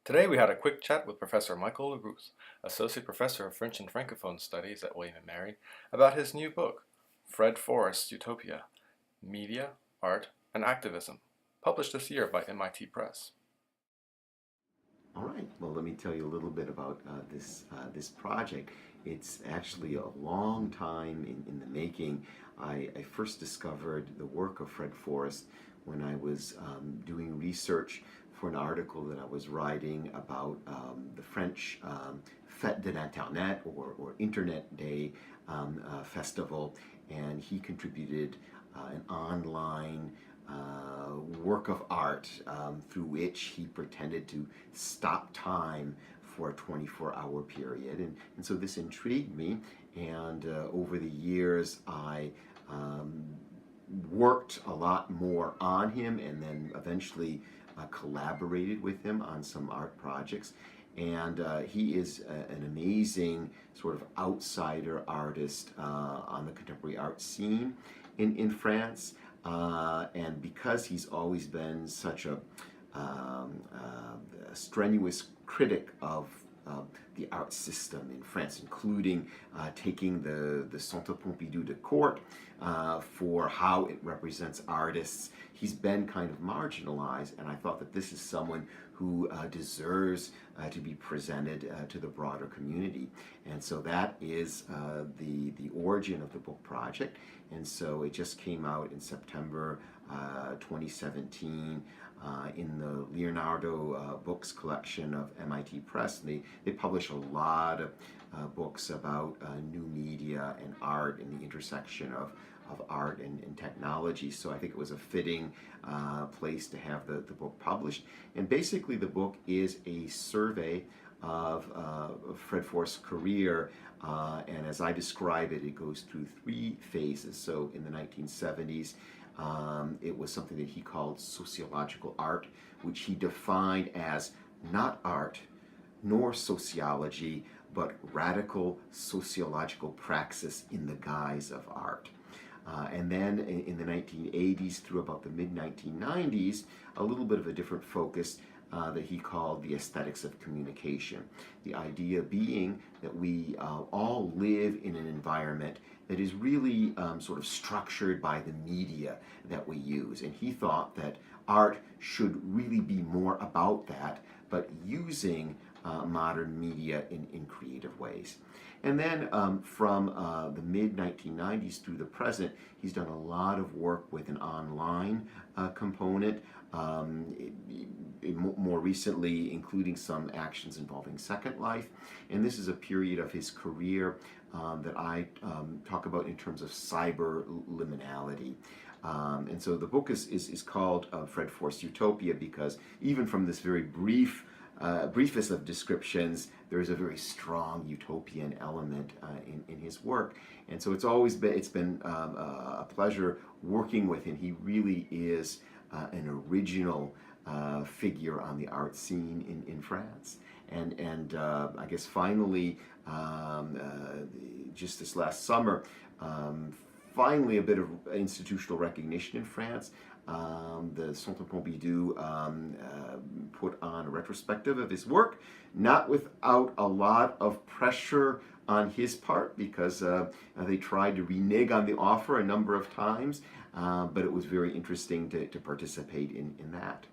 Today we had a quick chat with Professor Michael Leruth, Associate Professor of French and Francophone Studies at William & Mary, about his new book, Fred Forrest's Utopia, Media, Art, and Activism, published this year by MIT Press. All right, well, let me tell you a little bit about this project. It's actually a long time in the making. I first discovered the work of Fred Forrest when I was doing research for an article that I was writing about the French Fête de l'Internet or Internet Day festival, and he contributed an online work of art through which he pretended to stop time for a 24-hour period. And so this intrigued me, and over the years I worked a lot more on him, and then eventually collaborated with him on some art projects. And he is an amazing sort of outsider artist on the contemporary art scene in France. And because he's always been such a strenuous critic of the art system in France, including taking the Centre Pompidou to court for how it represents artists, he's been kind of marginalized, and I thought that this is someone who deserves to be presented to the broader community. And so that is the origin of the book project. And so it just came out in September 2017 in the Leonardo Books collection of MIT Press. They publish a lot of books about new media and art and the intersection of art and technology. So I think it was a fitting place to have the book published. And basically the book is a survey of Fred Forrest's career, and as I describe it, it goes through three phases. So in the 1970s, it was something that he called sociological art, which he defined as not art nor sociology, but radical sociological praxis in the guise of art. And then in the 1980s through about the mid-1990s, a little bit of a different focus that he called the aesthetics of communication. The idea being that we all live in an environment that is really sort of structured by the media that we use. And he thought that art should really be more about that, but using modern media in creative ways. And then from the mid-1990s through the present, he's done a lot of work with an online component, more recently including some actions involving Second Life. And this is a period of his career that I talk about in terms of cyber liminality. And so the book is called Fred Forrest's Utopia because even from this very briefest of descriptions, there is a very strong utopian element in his work. And so it's been a pleasure working with him. He really is an original figure on the art scene in France. And I guess finally, just this last summer, finally a bit of institutional recognition in France. The Centre Pompidou put on a retrospective of his work, not without a lot of pressure on his part, because they tried to renege on the offer a number of times, but it was very interesting to participate in that.